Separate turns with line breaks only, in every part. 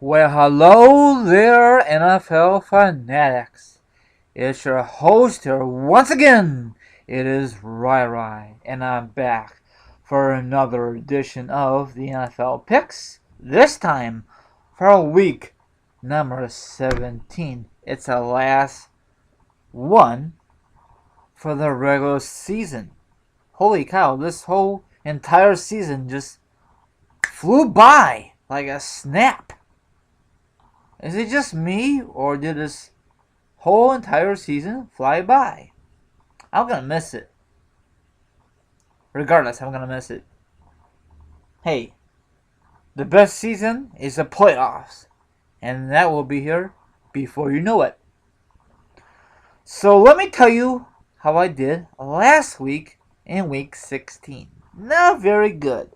Well, hello there, NFL fanatics. It's your host here once again. It is Rai, and I'm back for another edition of the NFL Picks. This time for week number 17. It's the last one for the regular season. Holy cow, this whole entire season just flew by like a snap. Is it just me, or did this whole entire season fly by? I'm gonna miss it. Regardless, I'm gonna miss it. Hey, the best season is the playoffs, and that will be here before you know it. So let me tell you how I did last week in week 16. Not very good.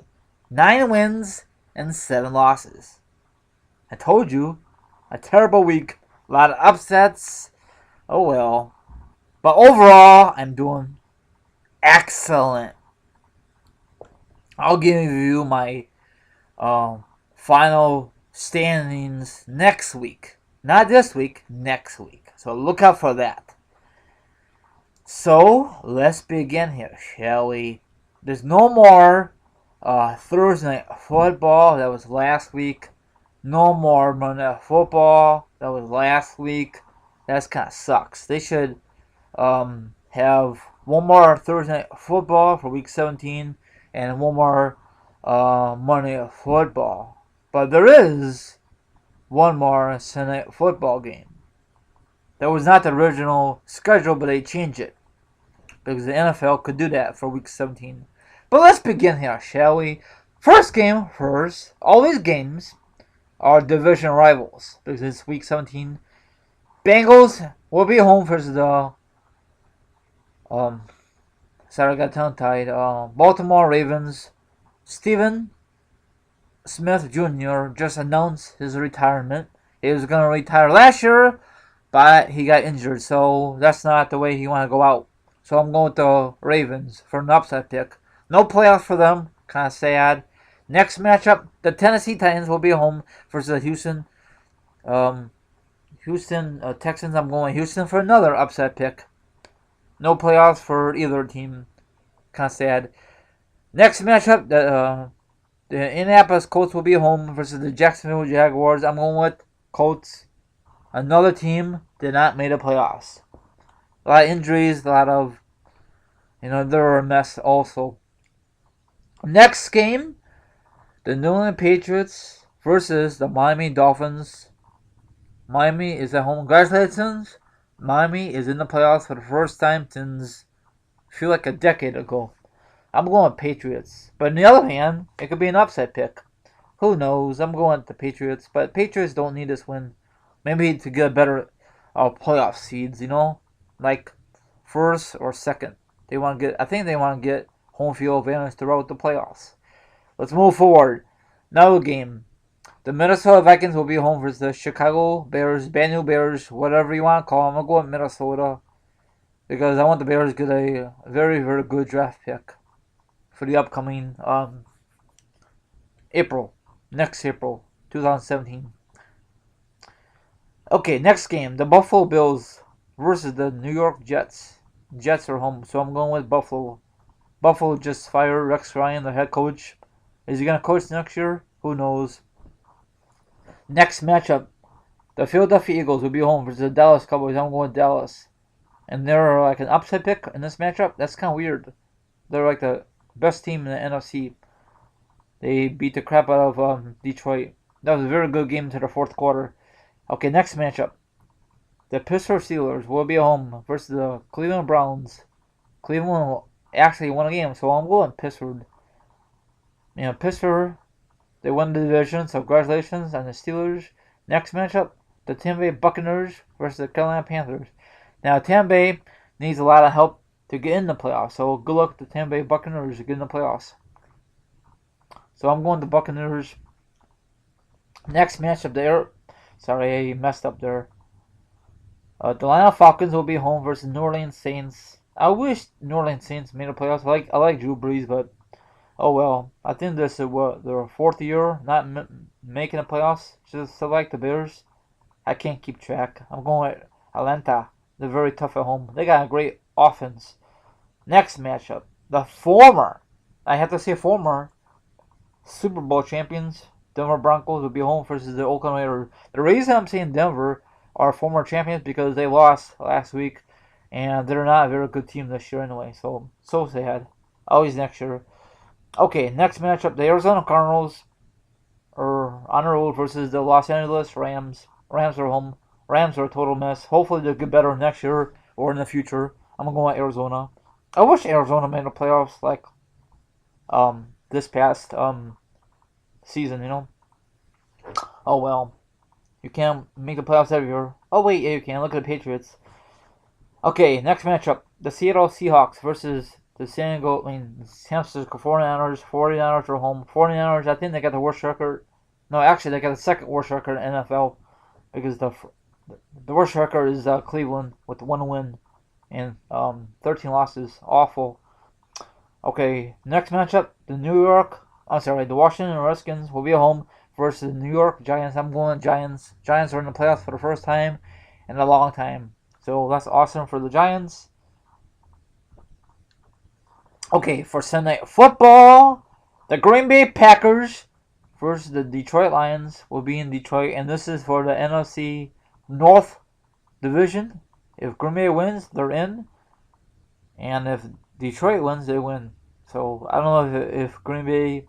9 wins and 7 losses. I told you, a terrible week, a lot of upsets. Oh well. But overall, I'm doing excellent. I'll give you my final standings next week. Not this week, next week. So look out for that. So let's begin here, shall we? There's no more Thursday night football. That was last week. No more Monday night football. That was last week. That kind of sucks. They should have one more Thursday night football for week 17 and one more Monday night football. But there is one more Sunday night football game. That was not the original schedule, but they changed it because the NFL could do that for week 17. But let's begin here, shall we? First game first. All these games are division rivals because it's week 17. Bengals will be home versus the sorry, I got tongue-tied. Baltimore Ravens. Stephen Smith Jr. just announced his retirement. He was going to retire last year, but he got injured, so that's not the way he want to go out. So I'm going with the Ravens for an upset pick. No playoffs for them. Kind of sad. Next matchup, the Tennessee Titans will be home versus the Houston Texans. I'm going Houston for another upset pick. No playoffs for either team. Kind of sad. Next matchup, the Indianapolis Colts will be home versus the Jacksonville Jaguars. I'm going with Colts. Another team did not make the playoffs. A lot of injuries, a lot of, they're a mess also. Next game, the New England Patriots versus the Miami Dolphins. Miami is at home. Congratulations. Miami is in the playoffs for the first time since, I feel like a decade ago. I'm going with Patriots. But on the other hand, it could be an upset pick. Who knows? I'm going with the Patriots. But Patriots don't need this win. Maybe to get a better playoff seeds, like first or second. I think they want to get home field advantage throughout the playoffs. Let's move forward. Another game. The Minnesota Vikings will be home versus the Chicago Bears, Banu Bears, whatever you want to call them. I'm going with Minnesota because I want the Bears to get a very, very good draft pick for the upcoming next April, 2017. Okay, next game. The Buffalo Bills versus the New York Jets. Jets are home, so I'm going with Buffalo. Buffalo just fired Rex Ryan, the head coach. Is he going to coach next year? Who knows? Next matchup. The Philadelphia Eagles will be home versus the Dallas Cowboys. I'm going with Dallas. And they're like an upset pick in this matchup. That's kind of weird. They're like the best team in the NFC. They beat the crap out of Detroit. That was a very good game to the fourth quarter. Okay, next matchup. The Pittsburgh Steelers will be home versus the Cleveland Browns. Cleveland actually won a game, so I'm going Pittsburgh. Pittsburgh, they won the division, so congratulations on the Steelers. Next matchup, the Tampa Bay Buccaneers versus the Carolina Panthers. Now, Tampa Bay needs a lot of help to get in the playoffs, so good luck to the Tampa Bay Buccaneers to get in the playoffs. So I'm going to Buccaneers. Next matchup there. Sorry, I messed up there. The Atlanta Falcons will be home versus New Orleans Saints. I wish New Orleans Saints made the playoffs. I like Drew Brees, but oh well. I think this is their fourth year not making the playoffs, just select the Bears. I can't keep track. I'm going with Atlanta. They're very tough at home. They got a great offense. Next matchup, the I have to say former Super Bowl champions, Denver Broncos will be home versus the Oakland Raiders. The reason I'm saying Denver are former champions because they lost last week, and they're not a very good team this year anyway. So sad. Always next year. Okay, next matchup, the Arizona Cardinals are on the road versus the Los Angeles Rams. Rams are home. Rams are a total mess. Hopefully they'll get better next year or in the future. I'm gonna go with Arizona. I wish Arizona made the playoffs like this past season, you know. Oh well. You can't make the playoffs every year. Oh wait, yeah you can. Look at the Patriots. Okay, next matchup. The Seattle Seahawks versus the San Francisco 49ers. 49ers are home. 49ers, I think they got the worst record. No, actually they got the second worst record in NFL because the worst record is Cleveland with 1 win and 13 losses. Awful. Okay, next matchup, the Washington Redskins will be at home versus the New York Giants. I'm going Giants. Giants are in the playoffs for the first time in a long time. So that's awesome for the Giants. Okay, for Sunday Night Football, the Green Bay Packers versus the Detroit Lions will be in Detroit, and this is for the NFC North Division. If Green Bay wins, they're in, and if Detroit wins, they win. So I don't know if Green Bay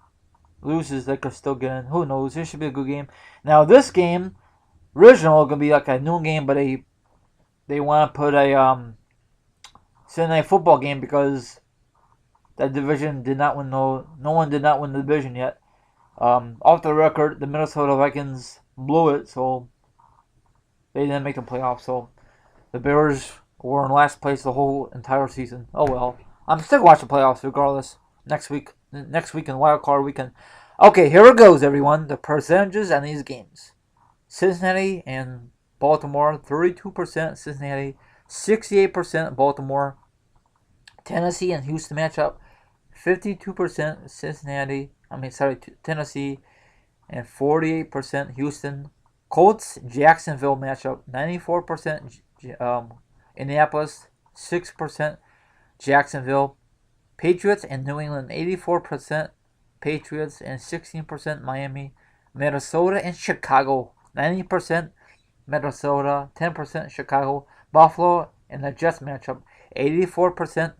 loses, they could still get in. Who knows? This should be a good game. Now this game, original, gonna be like a noon game, but they want to put a Sunday Night Football game because that division did not win. No one did not win the division yet. Off the record, the Minnesota Vikings blew it, so they didn't make the playoffs. So the Bears were in last place the whole entire season. Oh well. I'm still watching playoffs regardless. Next week in wild card weekend. Okay, here it goes, everyone. The percentages on these games. Cincinnati and Baltimore, 32% Cincinnati, 68% Baltimore. Tennessee and Houston matchup, 52% Tennessee, and 48% Houston. Colts Jacksonville matchup, 94% Indianapolis, 6% Jacksonville. Patriots and New England, 84% Patriots and 16% Miami. Minnesota and Chicago, 90% Minnesota, 10% Chicago. Buffalo and the Jets matchup, 84%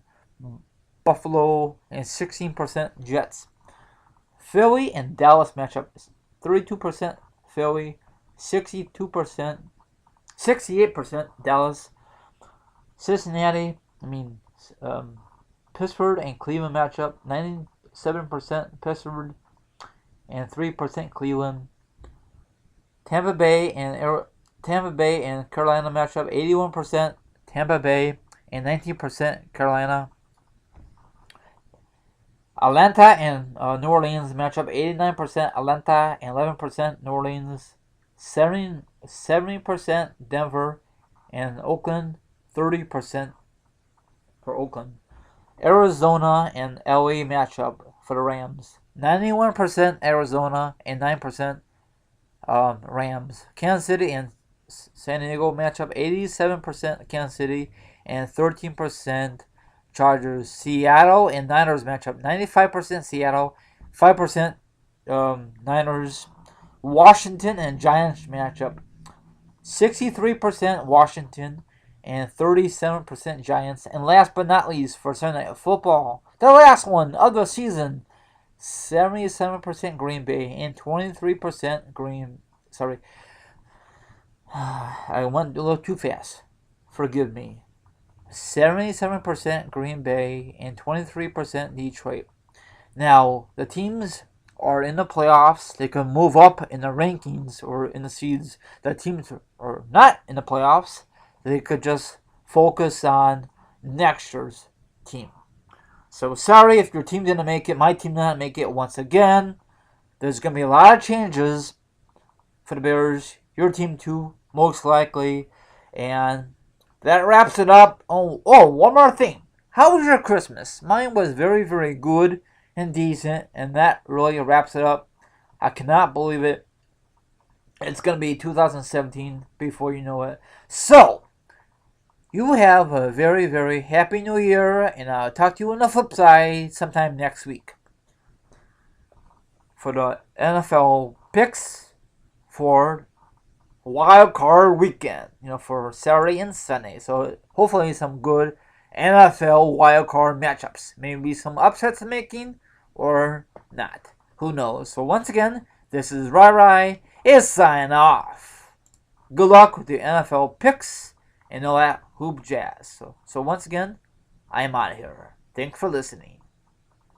Buffalo and 16% Jets. Philly and Dallas matchup, 32% Philly, 68% Dallas. Cincinnati, Pittsburgh and Cleveland matchup, 97% Pittsburgh and 3% Cleveland. Tampa Bay and Carolina matchup, 81% Tampa Bay and 19% Carolina. Atlanta and New Orleans matchup, 89% Atlanta and 11% New Orleans. 70% Denver and Oakland, 30% for Oakland. Arizona and LA matchup for the Rams, 91% Arizona and 9% Rams. Kansas City and San Diego matchup, 87% Kansas City and 13% Chargers. Seattle and Niners matchup, 95% Seattle, 5% Niners. Washington and Giants matchup, 63% Washington and 37% Giants. And last but not least, for Sunday Night Football, the last one of the season, 77% Green Bay and 23% Sorry, I went a little too fast. Forgive me. 77% Green Bay and 23% Detroit. Now, the teams are in the playoffs. They can move up in the rankings or in the seeds. The teams are not in the playoffs. They could just focus on next year's team. So sorry if your team didn't make it. My team did not make it once again. There's going to be a lot of changes for the Bears. Your team too, most likely. And that wraps it up. Oh, one more thing. How was your Christmas? Mine was very, very good and decent. And that really wraps it up. I cannot believe it. It's going to be 2017 before you know it. So, you have a very, very happy new year, and I'll talk to you on the flip side sometime next week for the NFL picks for wild card weekend, for Saturday and Sunday. So hopefully some good NFL wild card matchups. Maybe some upsets making or not. Who knows? So once again, this is Rai is signing off. Good luck with the NFL picks and all that hoop jazz. So once again, I am out of here. Thanks for listening.